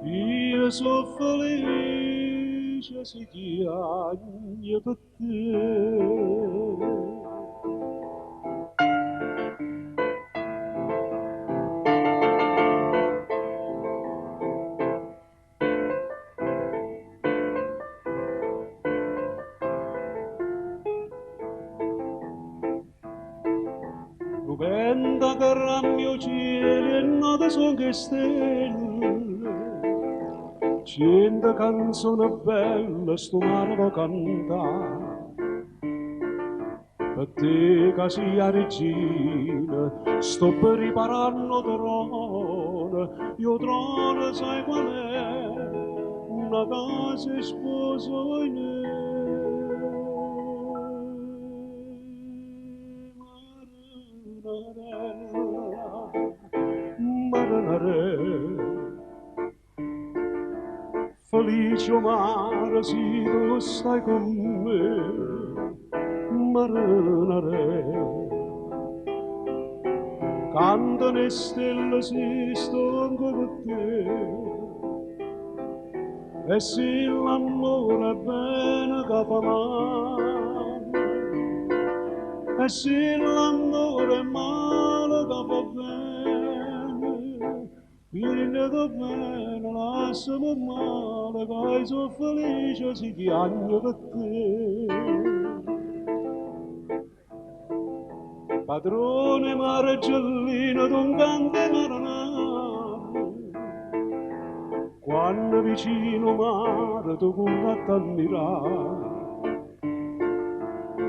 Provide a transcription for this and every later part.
io so felice se chiagno per te. Venta che rammio cielo e note son che stelle, cento canzoni belle sto mare può cantare. Per te che sia regina, sto per riparando trono, io trono sai qual è, una casa e sposo in felice o mare se tu stai con me, marinare. Cantano le stelle se sto con te, e se l'amore è bene che fa male, e se l'amore è male che fa bene, vieni da bene, lasciami male, che sono felice se piango per te. Padrone mare giallino d'un cante marinare, quando vicino mare tu curratti a mirare,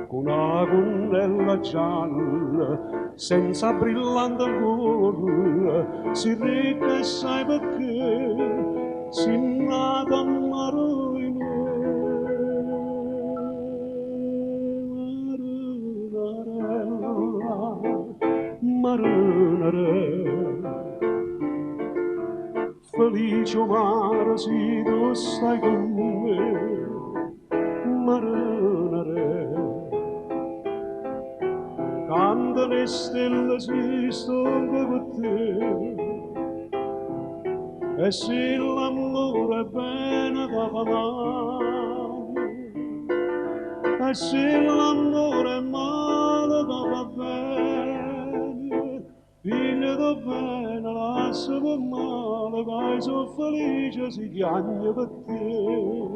con una gonnella gialla, senza brillante ancora, si ricca e sai perché, si nata a marinare, felice o mare se tu stai con me, marinare. Canta le stelle se sto con te, e se l'amore è bene che fa male, e se l'amore è male che fa bene, vieni da bene, lasciami male, che sono felice se piango per te.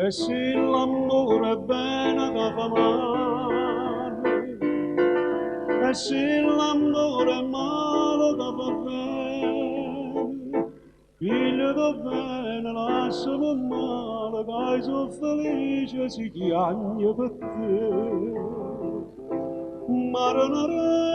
E se l'amore è bene che fa male, e se l'amore è male che fa bene, figlio da bene, lasciami male, che sono felice se chiagno per te. Marinare